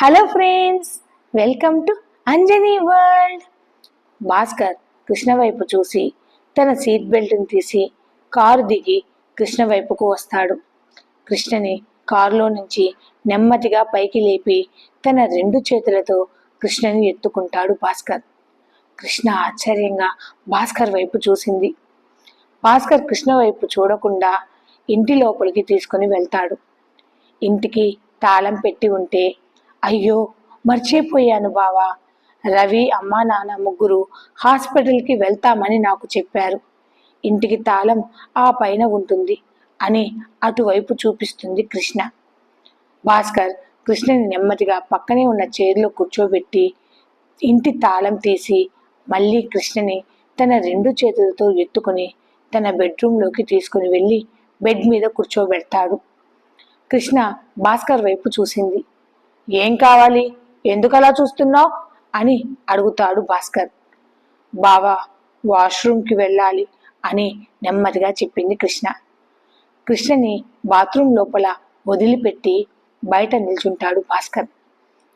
Hello friends, welcome to Anjani world. Bhaskar Krishna వైపు చూసి తన సీట్ బెల్ట్ని తీసి కారు దిగి కృష్ణ వైపుకు వస్తాడు. కృష్ణని కారులో నుంచి నెమ్మదిగా పైకి లేపి తన రెండు చేతులతో కృష్ణని ఎత్తుకుంటాడు భాస్కర్. కృష్ణ ఆశ్చర్యంగా భాస్కర్ వైపు చూసింది. భాస్కర్ కృష్ణ వైపు చూడకుండా ఇంటి లోపలికి తీసుకుని వెళ్తాడు. ఇంటికి తాళం పెట్టి ఉంటే, అయ్యో మర్చిపోయాను బావా, రవి అమ్మా నాన్న ముగ్గురు హాస్పిటల్కి వెళ్తామని నాకు చెప్పారు. ఇంటికి తాళం ఆ పైన ఉంటుంది అని అటువైపు చూపిస్తుంది కృష్ణ. భాస్కర్ కృష్ణని నెమ్మదిగా పక్కనే ఉన్న చైర్లో కూర్చోబెట్టి ఇంటి తాళం తీసి మళ్ళీ కృష్ణని తన రెండు చేతులతో ఎత్తుకొని తన బెడ్రూమ్లోకి తీసుకుని వెళ్ళి బెడ్ మీద కూర్చోబెడతాడు. కృష్ణ భాస్కర్ వైపు చూసింది. ఏం కావాలి, ఎందుకలా చూస్తున్నావు అని అడుగుతాడు భాస్కర్. బావా, వాష్రూమ్కి వెళ్ళాలి అని నెమ్మదిగా చెప్పింది కృష్ణ. కృష్ణని బాత్రూమ్ లోపల వదిలిపెట్టి బయట నిల్చుంటాడు భాస్కర్.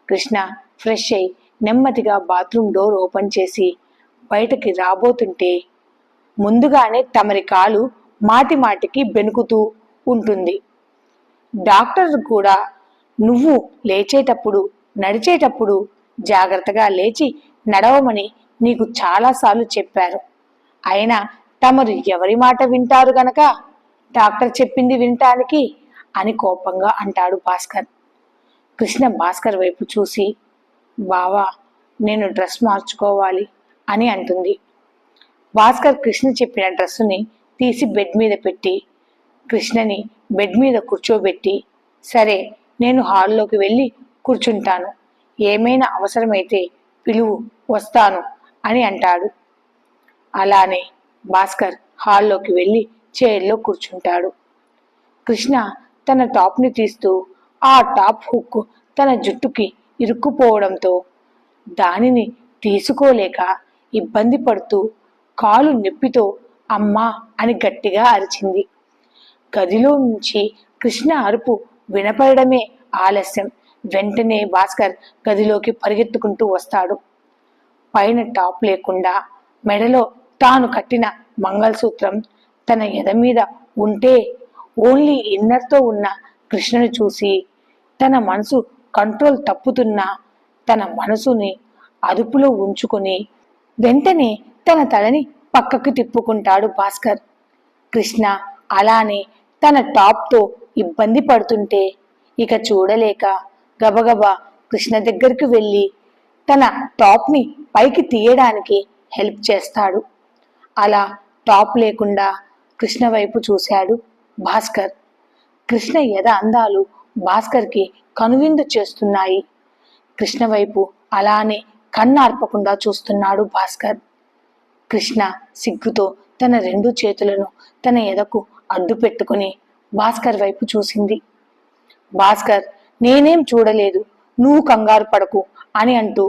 కృష్ణ ఫ్రెష్ అయి నెమ్మదిగా బాత్రూమ్ డోర్ ఓపెన్ చేసి బయటకి రాబోతుంటే ముందుగానే తమరి కాలు మాటి మాటికి బెనుకుతూ ఉంటుంది. డాక్టర్ కూడా నువ్వు లేచేటప్పుడు నడిచేటప్పుడు జాగ్రత్తగా లేచి నడవమని నీకు చాలాసార్లు చెప్పారు. అయినా తమరు ఎవరి మాట వింటారు గనక డాక్టర్ చెప్పింది వినటానికి అని కోపంగా అంటాడు భాస్కర్. కృష్ణ భాస్కర్ వైపు చూసి, బావా, నేను డ్రెస్ మార్చుకోవాలి అని అంటుంది. భాస్కర్ కృష్ణ చెప్పిన డ్రెస్సుని తీసి బెడ్ మీద పెట్టి కృష్ణని బెడ్ మీద కూర్చోబెట్టి, సరే నేను హాల్లోకి వెళ్ళి కూర్చుంటాను, ఏమైనా అవసరమైతే పిలువు, వస్తాను అని అంటాడు. అలానే భాస్కర్ హాల్లోకి వెళ్ళి చైర్లో కూర్చుంటాడు. కృష్ణ తన టాప్ని తీస్తూ ఆ టాప్ హుక్ తన జుట్టుకి ఇరుక్కుపోవడంతో దానిని తీసుకోలేక ఇబ్బంది పడుతూ కాలు నొప్పితో అమ్మా అని గట్టిగా అరిచింది. గదిలో నుంచి కృష్ణ అరుపు వినపడమే ఆలస్యం. వెంటనే భాస్కర్ గదిలోకి పరిగెత్తుకుంటూ వస్తాడు. పైన టాప్ లేకుండా మెడలో తాను కట్టిన మంగళసూత్రం తన ఎద మీద ఉంటే ఓన్లీ ఇన్నర్తో ఉన్న కృష్ణను చూసి తన మనసు కంట్రోల్ తప్పుతున్నా తన మనసుని అదుపులో ఉంచుకొని వెంటనే తన తలని పక్కకు తిప్పుకుంటాడు భాస్కర్. కృష్ణ అలానే తన టాప్తో ఇబ్బంది పడుతుంటే ఇక చూడలేక గబగబా కృష్ణ దగ్గరికి వెళ్ళి తన టాప్ని పైకి తీయడానికి హెల్ప్ చేస్తాడు. అలా టాప్ లేకుండా కృష్ణ వైపు చూశాడు భాస్కర్. కృష్ణ ఎద అందాలు భాస్కర్కి కనువిందు చేస్తున్నాయి. కృష్ణ వైపు అలానే కన్నార్పకుండా చూస్తున్నాడు భాస్కర్. కృష్ణ సిగ్గుతో తన రెండు చేతులను తన ఎదకు అడ్డు పెట్టుకుని భాస్కర్ వైపు చూసింది. భాస్కర్ నేనేం చూడలేదు, నువ్వు కంగారు పడకు అని అంటూ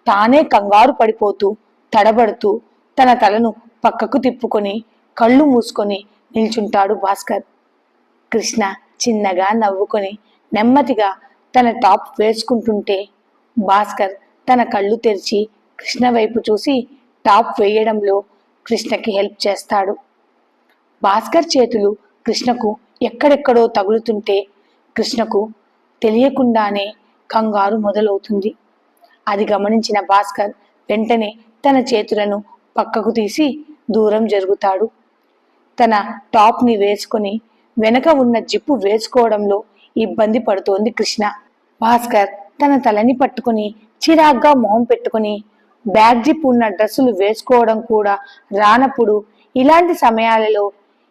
తానే కంగారు పడిపోతూ తడబడుతూ తన తలను పక్కకు తిప్పుకొని కళ్ళు మూసుకొని నిల్చుంటాడు భాస్కర్. కృష్ణ చిన్నగా నవ్వుకొని నెమ్మదిగా తన టాప్ వేసుకుంటుంటే భాస్కర్ తన కళ్ళు తెరిచి కృష్ణ వైపు చూసి టాప్ వేయడంలో కృష్ణకి హెల్ప్ చేస్తాడు. భాస్కర్ చేతులు కృష్ణకు ఎక్కడెక్కడో తగులుతుంటే కృష్ణకు తెలియకుండానే కంగారు మొదలవుతుంది. అది గమనించిన భాస్కర్ వెంటనే తన చేతులను పక్కకు తీసి దూరం జరుగుతాడు. తన టాప్ని వేసుకొని వెనక ఉన్న జిప్పు వేసుకోవడంలో ఇబ్బంది పడుతోంది కృష్ణ. భాస్కర్ తన తలని పట్టుకుని చిరాగ్గా మొహం పెట్టుకుని బ్యాక్ జిప్ ఉన్న డ్రెస్సులు వేసుకోవడం కూడా రానప్పుడు ఇలాంటి సమయాలలో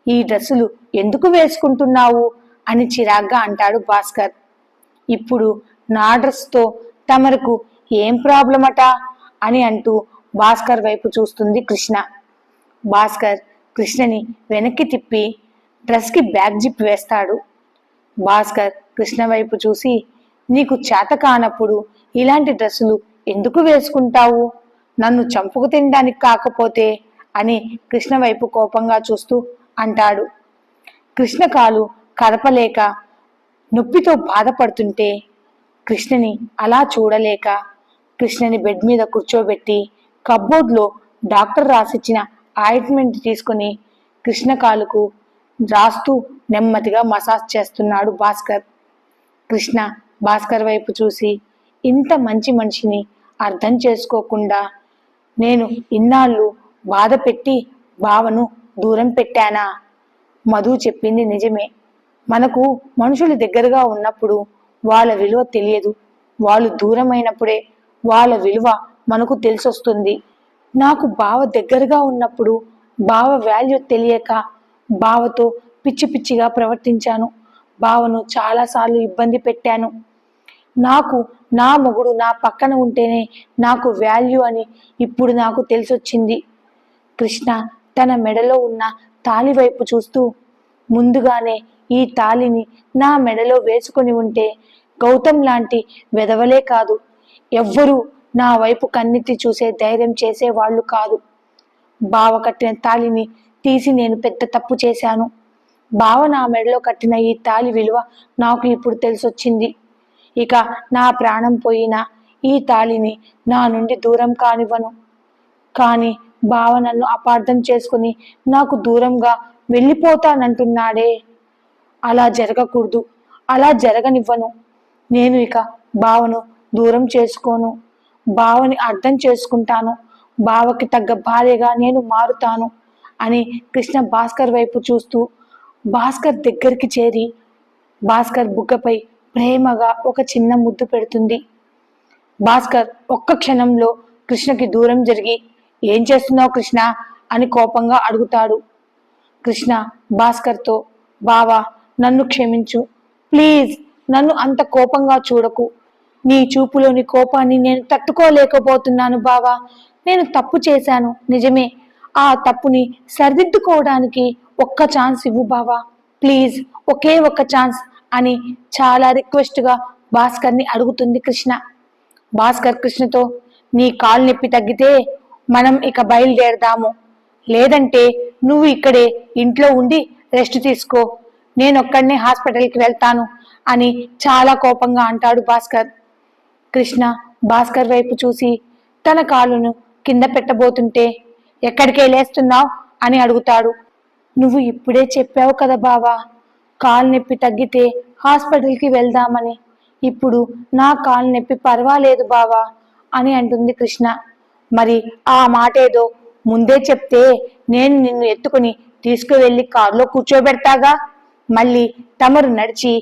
ఈ డ్రెస్సులు ఎందుకు వేసుకుంటున్నావు అని చిరాగ్గా అంటాడు భాస్కర్. ఇప్పుడు నా డ్రెస్తో తమరకు ఏం ప్రాబ్లం అట అని అంటూ భాస్కర్ వైపు చూస్తుంది కృష్ణ. భాస్కర్ కృష్ణని వెనక్కి తిప్పి డ్రెస్కి బ్యాక్ జిప్ వేస్తాడు. భాస్కర్ కృష్ణ వైపు చూసి, నీకు చేత కానప్పుడు ఇలాంటి డ్రెస్సులు ఎందుకు వేసుకుంటావు, నన్ను చంపుకు తినడానికి కాకపోతే అని కృష్ణ వైపు కోపంగా చూస్తూ అంటాడు. కృష్ణ కాలు కదపలేక నొప్పితో బాధపడుతుంటే కృష్ణని అలా చూడలేక కృష్ణని బెడ్ మీద కూర్చోబెట్టి కబ్బోర్డ్లో డాక్టర్ రాసిచ్చిన ఆయింట్మెంట్ తీసుకుని కృష్ణ కాలుకు రాస్తూ నెమ్మదిగా మసాజ్ చేస్తున్నాడు భాస్కర్. కృష్ణ భాస్కర్ వైపు చూసి, ఇంత మంచి మనిషిని అర్థం చేసుకోకుండా నేను ఇన్నాళ్ళు బాధ పెట్టి బావను దూరం పెట్టానా? మధు చెప్పింది నిజమే. మనకు మనుషులు దగ్గరగా ఉన్నప్పుడు వాళ్ళ విలువ తెలియదు. వాళ్ళు దూరమైనప్పుడే వాళ్ళ విలువ మనకు తెలిసొస్తుంది. నాకు బావ దగ్గరగా ఉన్నప్పుడు బావ వాల్యూ తెలియక బావతో పిచ్చి పిచ్చిగా ప్రవర్తించాను. బావను చాలాసార్లు ఇబ్బంది పెట్టాను. నాకు నా మొగుడు నా పక్కన ఉంటేనే నాకు వాల్యూ అని ఇప్పుడు నాకు తెలిసొచ్చింది. కృష్ణ తన మెడలో ఉన్న తాళి వైపు చూస్తూ, ముందుగానే ఈ తాళిని నా మెడలో వేసుకొని ఉంటే గౌతమ్ లాంటి వెధవలే కాదు, ఎవ్వరూ నా వైపు కన్నెత్తి చూసే ధైర్యం చేసేవాళ్ళు కాదు. బావ కట్టిన తాళిని తీసి నేను పెద్ద తప్పు చేశాను. బావ నా మెడలో కట్టిన ఈ తాళి విలువ నాకు ఇప్పుడు తెలిసొచ్చింది. ఇక నా ప్రాణం పోయినా ఈ తాళిని నా నుండి దూరం కానివ్వను. కానీ బావ నన్ను అపార్థం చేసుకుని నాకు దూరంగా వెళ్ళిపోతానంటున్నాడే, అలా జరగకూడదు. అలా జరగనివ్వను. నేను ఇక బావను దూరం చేసుకోను. బావని అర్థం చేసుకుంటాను. బావకి తగ్గ భార్యగా నేను మారుతాను అని కృష్ణ భాస్కర్ వైపు చూస్తూ భాస్కర్ దగ్గరికి చేరి భాస్కర్ బుగ్గపై ప్రేమగా ఒక చిన్న ముద్దు పెడుతుంది. భాస్కర్ ఒక్క క్షణంలో కృష్ణకి దూరం జరిగి, ఏం చేస్తున్నావు కృష్ణ అని కోపంగా అడుగుతాడు. కృష్ణ భాస్కర్తో, బావా నన్ను క్షమించు, ప్లీజ్ నన్ను అంత కోపంగా చూడకు. నీ చూపులోని కోపాన్ని నేను తట్టుకోలేకపోతున్నాను బావా. నేను తప్పు చేశాను నిజమే. ఆ తప్పుని సరిదిద్దుకోవడానికి ఒక్క ఛాన్స్ ఇవ్వు బావా, ప్లీజ్, ఒకే ఒక్క ఛాన్స్ అని చాలా రిక్వెస్ట్గా భాస్కర్ని అడుగుతుంది కృష్ణ. భాస్కర్ కృష్ణతో, నీ కాలు నొప్పి తగ్గితే మనం ఇక బయలుదేరదాము. లేదంటే నువ్వు ఇక్కడే ఇంట్లో ఉండి రెస్ట్ తీసుకో. నేనొక్కడినే హాస్పిటల్కి వెళ్తాను అని చాలా కోపంగా అంటాడు భాస్కర్. కృష్ణ భాస్కర్ వైపు చూసి తన కాలును కింద పెట్టబోతుంటే, ఎక్కడికే లేస్తున్నావు అని అడుగుతాడు. నువ్వు ఇప్పుడే చెప్పావు కదా బావా, కాలు నొప్పి తగ్గితే హాస్పిటల్కి వెళ్దామని. ఇప్పుడు నా కాలు నొప్పి పర్వాలేదు బావా అని అంటుంది కృష్ణ. మరి ఆ మాట ఏదో ముందే చెప్తే నేను నిన్ను ఎత్తుకుని తీసుకువెళ్ళి కారులో కూర్చోబెడతాగా. మళ్ళీ తమరు నడిచి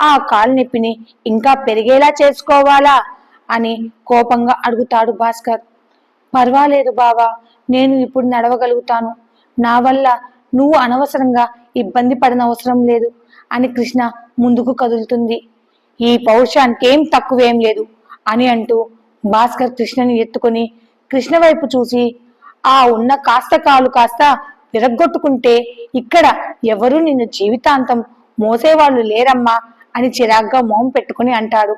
ఆ కాలు నొప్పిని ఇంకా పెరిగేలా చేసుకోవాలా అని కోపంగా అడుగుతాడు భాస్కర్. పర్వాలేదు బావా, నేను ఇప్పుడు నడవగలుగుతాను. నా వల్ల నువ్వు అనవసరంగా ఇబ్బంది పడనవసరం లేదు అని కృష్ణ ముందుకు కదులుతుంది. ఈ పౌరుషానికి ఏం తక్కువేం లేదు అని అంటూ భాస్కర్ కృష్ణని ఎత్తుకొని కృష్ణ వైపు చూసి, ఆ ఉన్న కాస్త కాలు కాస్త విరగ్గొట్టుకుంటే ఇక్కడ ఎవరూ నిన్ను జీవితాంతం మోసేవాళ్ళు లేరమ్మా అని చిరాగ్గా మొహం పెట్టుకుని అంటాడు.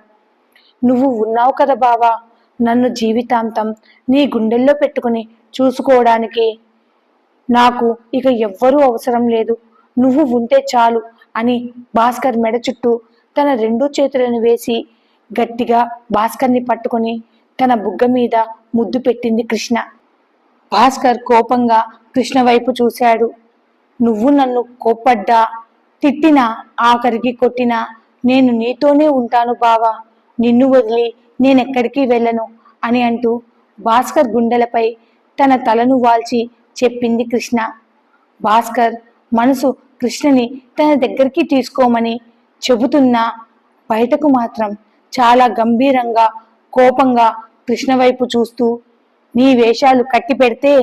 నువ్వు ఉన్నావు కదా బావా, నన్ను జీవితాంతం నీ గుండెల్లో పెట్టుకుని చూసుకోవడానికి. నాకు ఇక ఎవ్వరూ అవసరం లేదు, నువ్వు ఉంటే చాలు అని భాస్కర్ మెడ చుట్టూ తన రెండు చేతులను వేసి గట్టిగా భాస్కర్ని పట్టుకొని తన బుగ్గ మీద ముద్దు పెట్టింది కృష్ణ. భాస్కర్ కోపంగా కృష్ణ వైపు చూశాడు. నువ్వు నన్ను కోప్పడ్డా, తిట్టినా, ఆఖరికి కొట్టినా నేను నీతోనే ఉంటాను బావా, నిన్ను వదిలి నేనెక్కడికి వెళ్ళను అని అంటూ భాస్కర్ గుండెలపై తన తలను వాల్చి చెప్పింది కృష్ణ. భాస్కర్ మనసు కృష్ణని తన దగ్గరికి తీసుకోమని చెబుతున్నా బయటకు మాత్రం చాలా గంభీరంగా కోపంగా కృష్ణ వైపు చూస్తూ, నీ వేషాలు కట్టి పెడితే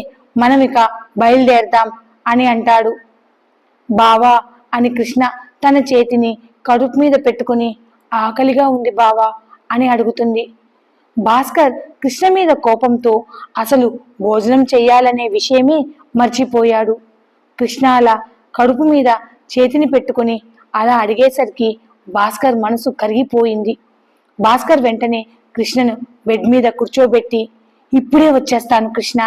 మనం ఇక బయలుదేరదాం అని అంటాడు. బావా అని కృష్ణ తన చేతిని కడుపు మీద పెట్టుకుని, ఆకలిగా ఉంది బావా అని అడుగుతుంది. భాస్కర్ కృష్ణ మీద కోపంతో అసలు భోజనం చెయ్యాలనే విషయమే మర్చిపోయాడు. కృష్ణ అలా కడుపు మీద చేతిని పెట్టుకుని అలా అడిగేసరికి భాస్కర్ మనసు కరిగిపోయింది. భాస్కర్ వెంటనే కృష్ణను బెడ్ మీద కూర్చోబెట్టి, ఇప్పుడే వచ్చేస్తాను కృష్ణ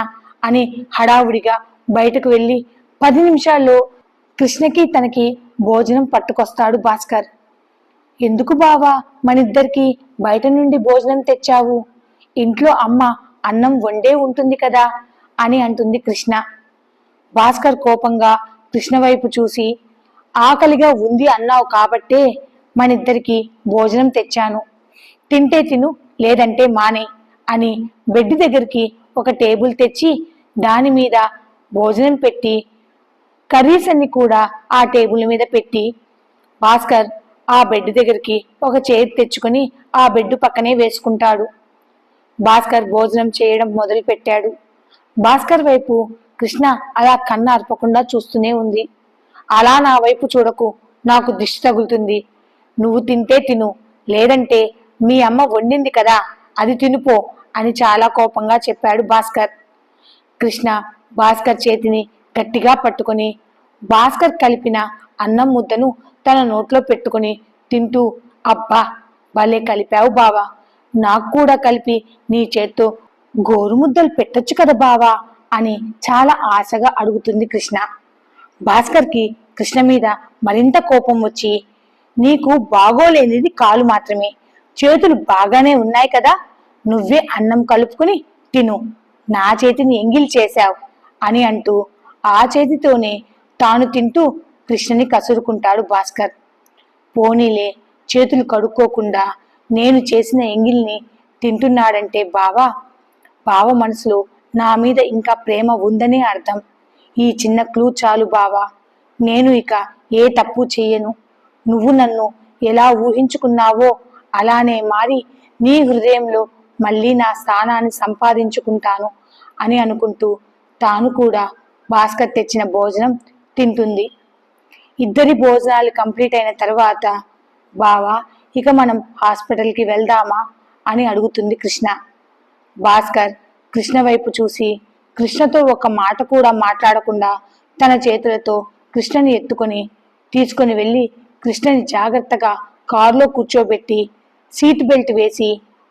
అని హడావుడిగా బయటకు వెళ్ళి 10 నిమిషాల్లో కృష్ణకి తనకి భోజనం పట్టుకొస్తాడు భాస్కర్. ఎందుకు బావా మనిద్దరికి బయట నుండి భోజనం తెచ్చావు? ఇంట్లో అమ్మ అన్నం వండే ఉంటుంది కదా అని అంటుంది కృష్ణ. భాస్కర్ కోపంగా కృష్ణ వైపు చూసి, ఆకలిగా ఉంది అన్నావు కాబట్టే మనిద్దరికి భోజనం తెచ్చాను. తింటే తిను, లేదంటే మానే అని బెడ్ దగ్గరికి ఒక టేబుల్ తెచ్చి దాని మీద భోజనం పెట్టి కర్రీస్ అన్ని కూడా ఆ టేబుల్ మీద పెట్టి భాస్కర్ ఆ బెడ్ దగ్గరికి ఒక చైర్ తెచ్చుకొని ఆ బెడ్ పక్కనే వేసుకుంటాడు. భాస్కర్ భోజనం చేయడం మొదలు పెట్టాడు. భాస్కర్ వైపు కృష్ణ అలా కన్ను అర్పకుండా చూస్తూనే ఉంది. అలా నా వైపు చూడకు, నాకు దిష్టి తగులుతుంది. నువ్వు తింటే తిను, లేదంటే మీ అమ్మ వండింది కదా అది తినుపో అని చాలా కోపంగా చెప్పాడు భాస్కర్. కృష్ణ భాస్కర్ చేతిని గట్టిగా పట్టుకుని భాస్కర్ కలిపిన అన్నం ముద్దను తన నోట్లో పెట్టుకుని తింటూ, అబ్బా భలే కలిపావు బావా, నాకు కూడా కలిపి నీ చేత్తో గోరుముద్దలు పెట్టొచ్చు కదా బావా అని చాలా ఆశగా అడుగుతుంది కృష్ణ. భాస్కర్కి కృష్ణ మీద మరింత కోపం వచ్చి, నీకు బాగోలేనిది కాలు మాత్రమే, చేతులు బాగానే ఉన్నాయి కదా, నువ్వే అన్నం కలుపుకుని తిను, నా చేతిని ఎంగిల్ చేశావు అని అంటూ ఆ చేతితోనే తాను తింటూ కృష్ణని కసురుకుంటాడు భాస్కర్. పోనీలే, చేతులు కడుక్కోకుండా నేను చేసిన ఎంగిల్ని తింటున్నాడంటే బావ మనసులో నా మీద ఇంకా ప్రేమ ఉందనే అర్థం. ఈ చిన్న క్లూ చాలు బావా, నేను ఇక ఏ తప్పు చెయ్యను. నువ్వు నన్ను ఎలా ఊహించుకున్నావో అలానే మారి నీ హృదయంలో మళ్ళీ నా స్థానాన్ని సంపాదించుకుంటాను అని అనుకుంటూ తాను కూడా భాస్కర్ తెచ్చిన భోజనం తింటుంది. ఇద్దరి భోజనాలు కంప్లీట్ అయిన తర్వాత, బావా ఇక మనం హాస్పిటల్కి వెళ్దామా అని అడుగుతుంది కృష్ణ. భాస్కర్ కృష్ణ వైపు చూసి కృష్ణతో ఒక మాట కూడా మాట్లాడకుండా తన చేతులతో కృష్ణని తీసుకొని వెళ్ళి కృష్ణని జాగ్రత్తగా కారులో కూర్చోబెట్టి సీట్ బెల్ట్ వేసి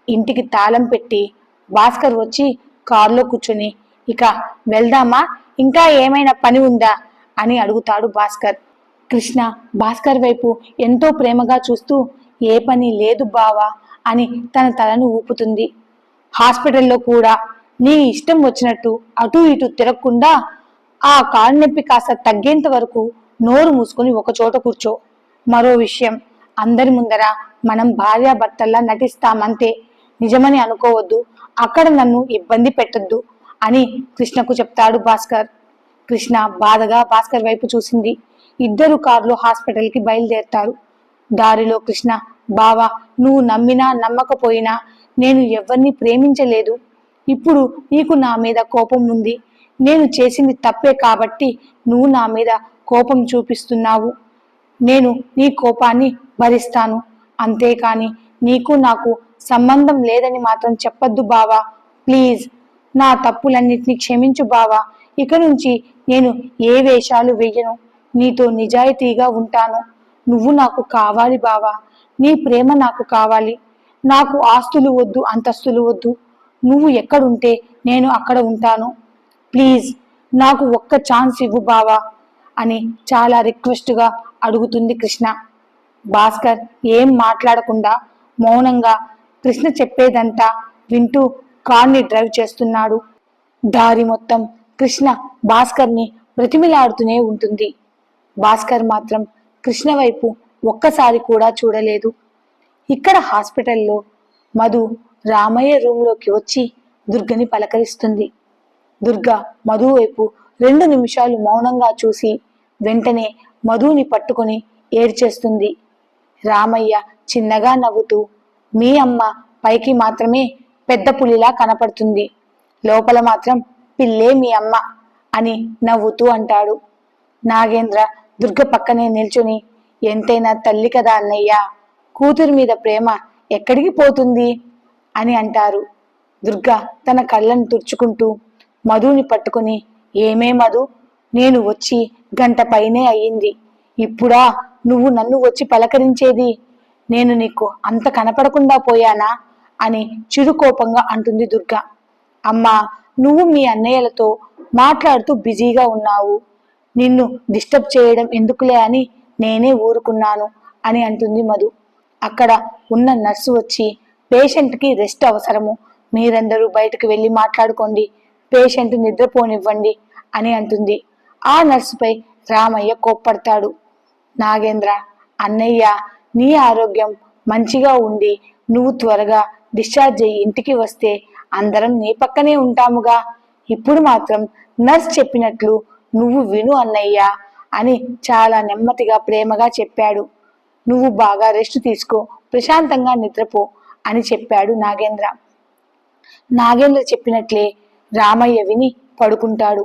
ఇంటికి తాళం పెట్టి భాస్కర్ వచ్చి కారులో కూర్చొని, ఇక వెళ్దామా, ఇంకా ఏమైనా పని ఉందా అని అడుగుతాడు భాస్కర్. కృష్ణ భాస్కర్ వైపు ఎంతో ప్రేమగా చూస్తూ, ఏ పని లేదు బావా అని తన తలను ఊపుతుంది. హాస్పిటల్లో కూడా నీ ఇష్టం వచ్చినట్టు అటు ఇటు తిరగకుండా ఆ కాలు నొప్పి కాస్త తగ్గేంత వరకు నోరు మూసుకొని ఒక చోట కూర్చో. మరో విషయం, అందరి ముందర మనం భార్యాభర్తల్లా నటిస్తామంతే, నిజమని అనుకోవద్దు, అక్కడ నన్ను ఇబ్బంది పెట్టొద్దు అని కృష్ణకు చెప్తాడు భాస్కర్. కృష్ణ బాధగా భాస్కర్ వైపు చూసింది. ఇద్దరు కారులో హాస్పిటల్కి బయలుదేరతారు. దారిలో కృష్ణ, బావా నువ్వు నమ్మినా నమ్మకపోయినా నేను ఎవరిని ప్రేమించలేదు. ఇప్పుడు నీకు నా మీద కోపం ఉంది. నేను చేసింది తప్పే కాబట్టి నువ్వు నా మీద కోపం చూపిస్తున్నావు. నేను నీ కోపాన్ని భరిస్తాను, అంతేకాని నీకు నాకు సంబంధం లేదని మాత్రం చెప్పొద్దు బావా, ప్లీజ్. నా తప్పులన్నిటినీ క్షమించు బావా. ఇక నుంచి నేను ఏ వేషాలు వెయ్యను, నీతో నిజాయితీగా ఉంటాను. నువ్వు నాకు కావాలి బావా, నీ ప్రేమ నాకు కావాలి. నాకు ఆస్తులు వద్దు, అంతస్తులు వద్దు. నువ్వు ఎక్కడుంటే నేను అక్కడ ఉంటాను. ప్లీజ్ నాకు ఒక్క ఛాన్స్ ఇవ్వు బావా అని చాలా రిక్వెస్ట్గా అడుగుతుంది కృష్ణ. భాస్కర్ ఏం మాట్లాడకుండా మౌనంగా కృష్ణ చెప్పేదంతా వింటూ కార్ని డ్రైవ్ చేస్తున్నాడు. దారి మొత్తం కృష్ణ భాస్కర్ని బ్రతిమిలాడుతూనే ఉంటుంది. భాస్కర్ మాత్రం కృష్ణ వైపు ఒక్కసారి కూడా చూడలేదు. ఇక్కడ హాస్పిటల్లో మధు రామయ్య రూంలోకి వచ్చి దుర్గని పలకరిస్తుంది. దుర్గ మధు వైపు 2 నిమిషాలు మౌనంగా చూసి వెంటనే మధుని పట్టుకొని ఏడ్చేస్తుంది. రామయ్య చిన్నగా నవ్వుతూ, మీ అమ్మ పైకి మాత్రమే పెద్ద పులిలా కనపడుతుంది, లోపల మాత్రం పిల్లే మీ అమ్మ అని నవ్వుతూ అంటాడు. నాగేంద్ర దుర్గ పక్కనే నిల్చుని, ఎంతైనా తల్లి కదా అన్నయ్య, కూతురి మీద ప్రేమ ఎక్కడికి పోతుంది అని అంటారు. దుర్గ తన కళ్ళను తుడుచుకుంటూ మధుని పట్టుకుని, ఏమే మధు, నేను వచ్చి గంట పైనే అయ్యింది, ఇప్పుడా నువ్వు నన్ను వచ్చి పలకరించేది? నేను నీకు అంత కనపడకుండా పోయానా అని చిరుకోపంగా అంటుంది దుర్గ. అమ్మా, నువ్వు మీ అన్నయ్యలతో మాట్లాడుతూ బిజీగా ఉన్నావు, నిన్ను డిస్టర్బ్ చేయడం ఎందుకులే అని నేనే ఊరుకున్నాను అని అంటుంది మధు. అక్కడ ఉన్న నర్సు వచ్చి, పేషెంట్కి రెస్ట్ అవసరము, మీరందరూ బయటకు వెళ్ళి మాట్లాడుకోండి, పేషెంట్ నిద్రపోనివ్వండి అని అంటుంది. ఆ నర్సుపై రామయ్య కోప్పడతాడు. నాగేంద్ర, అన్నయ్య నీ ఆరోగ్యం మంచిగా ఉండి నువ్వు త్వరగా డిశ్చార్జ్ అయ్యి ఇంటికి వస్తే అందరం నీ పక్కనే ఉంటాముగా. ఇప్పుడు మాత్రం నర్స్ చెప్పినట్లు నువ్వు విను అన్నయ్య అని చాలా నెమ్మదిగా ప్రేమగా చెప్పాడు. నువ్వు బాగా రెస్ట్ తీసుకో, ప్రశాంతంగా నిద్రపో అని చెప్పాడు నాగేంద్ర. నాగేంద్ర చెప్పినట్లే రామయ్య విని పడుకుంటాడు.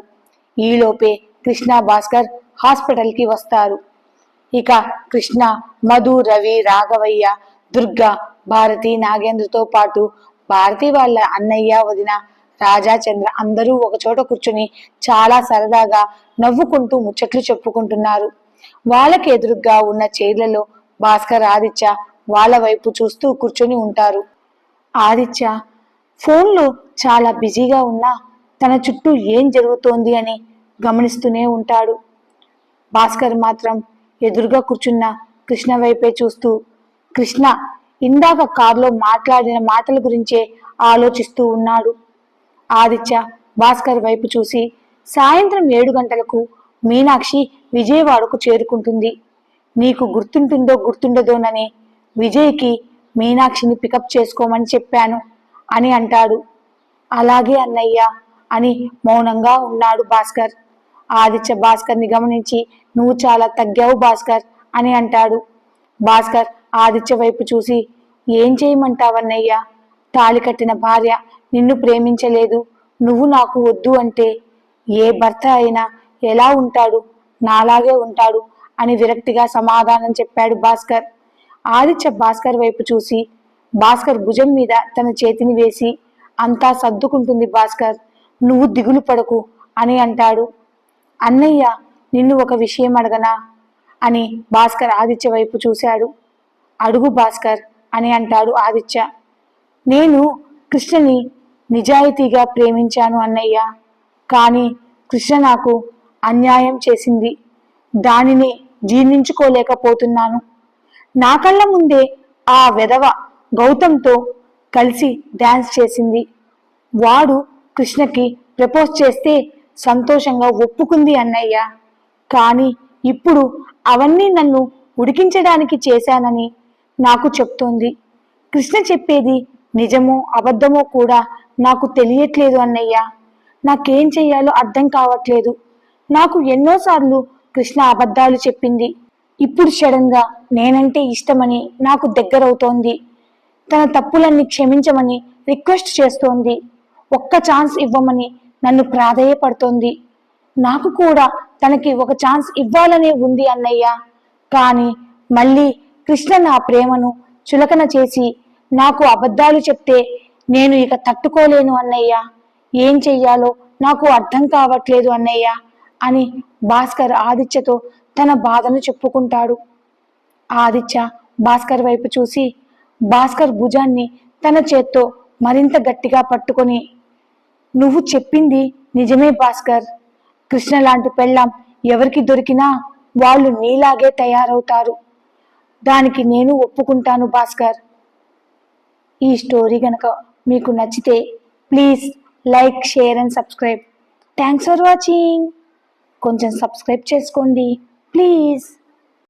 ఈలోపే కృష్ణ, భాస్కర్ హాస్పిటల్కి వస్తారు. ఇక కృష్ణ, మధు, రవి, రాఘవయ్య, దుర్గా, భారతి, నాగేంద్రతో పాటు భారతి వాళ్ళ అన్నయ్య, వదిన, రాజా, చంద్ర అందరూ ఒకచోట కూర్చుని చాలా సరదాగా నవ్వుకుంటూ ముచ్చట్లు చెప్పుకుంటున్నారు. వాళ్ళకి ఎదురుగ్గా ఉన్న చైర్లలో భాస్కర్, ఆదిత్య వాళ్ళ వైపు చూస్తూ కూర్చొని ఉంటారు. ఆదిత్య ఫోన్లో చాలా బిజీగా ఉన్నా తన చుట్టూ ఏం జరుగుతోంది అని గమనిస్తూనే ఉంటాడు. భాస్కర్ మాత్రం ఎదురుగా కూర్చున్న కృష్ణ వైపే చూస్తూ, కృష్ణ ఇందాక కారులో మాట్లాడిన మాటల గురించే ఆలోచిస్తూ ఉన్నాడు. ఆదిత్య భాస్కర్ వైపు చూసి, సాయంత్రం 7 గంటలకు మీనాక్షి విజయవాడకు చేరుకుంటుంది. నీకు గుర్తుంటుందో గుర్తుండదోనని విజయ్కి మీనాక్షిని పికప్ చేసుకోమని చెప్పాను అని అంటాడు. అలాగే అన్నయ్య అని మౌనంగా ఉన్నాడు భాస్కర్. ఆదిత్య భాస్కర్ని గమనించి, నువ్వు చాలా తగ్గావు భాస్కర్ అని అంటాడు. భాస్కర్ ఆదిత్య వైపు చూసి, ఏం చేయమంటావన్నయ్య, తాళి కట్టిన భార్య నిన్ను ప్రేమించలేదు, నువ్వు నాకు వద్దు అంటే ఏ భర్త అయినా ఎలా ఉంటాడు, నాలాగే ఉంటాడు అని విరక్తిగా సమాధానం చెప్పాడు భాస్కర్. ఆదిత్య భాస్కర్ వైపు చూసి భాస్కర్ భుజం మీద తన చేతిని వేసి, అంతా సర్దుకుంటుంది భాస్కర్, నువ్వు దిగులు పడకు అని అంటాడు. అన్నయ్య నిన్ను ఒక విషయం అడగనా అని భాస్కర్ ఆదిత్య వైపు చూశాడు. అడుగు భాస్కర్ అని అంటాడు ఆదిత్య. నేను కృష్ణని నిజాయితీగా ప్రేమించాను అన్నయ్య, కానీ కృష్ణ నాకు అన్యాయం చేసింది, దానిని జీర్ణించుకోలేకపోతున్నాను. నా కళ్ళ ముందే ఆ వెధవ గౌతంతో కలిసి డాన్స్ చేసింది. వాడు కృష్ణకి ప్రపోజ్ చేస్తే సంతోషంగా ఒప్పుకుంది అన్నయ్య, కానీ ఇప్పుడు అవన్నీ నన్ను ఉడికించడానికి చేశానని నాకు చెప్తోంది. కృష్ణ చెప్పేది నిజమో అబద్ధమో కూడా నాకు తెలియట్లేదు అన్నయ్య, నాకేం చెయ్యాలో అర్థం కావట్లేదు. నాకు ఎన్నోసార్లు కృష్ణ అబద్ధాలు చెప్పింది, ఇప్పుడు సడన్ గా నేనంటే ఇష్టమని నాకు దగ్గరవుతోంది, తన తప్పులన్నీ క్షమించమని రిక్వెస్ట్ చేస్తోంది, ఒక్క ఛాన్స్ ఇవ్వమని నన్ను ప్రాధేయపడుతోంది. నాకు కూడా తనకి ఒక ఛాన్స్ ఇవ్వాలనే ఉంది అన్నయ్య, కానీ మళ్ళీ కృష్ణ నా ప్రేమను చులకన చేసి నాకు అబద్ధాలు చెప్తే నేను ఇక తట్టుకోలేను అన్నయ్య, ఏం చెయ్యాలో నాకు అర్థం కావట్లేదు అన్నయ్య అని భాస్కర్ ఆదిత్యతో తన బాధను చెప్పుకుంటాడు. ఆదిత్య భాస్కర్ వైపు చూసి భాస్కర్ భుజాన్ని తన చేత్తో మరింత గట్టిగా పట్టుకొని, నువ్వు చెప్పింది నిజమే భాస్కర్, కృష్ణ లాంటి పెళ్ళాం ఎవరికి దొరికినా వాళ్ళు నీలాగే తయారవుతారు, దానికి నేను ఒప్పుకుంటాను భాస్కర్. ఈ స్టోరీ గనక మీకు నచ్చితే please like, share and subscribe. Thanks for watching. కొంచెం సబ్స్క్రైబ్ చేసుకోండి ప్లీజ్.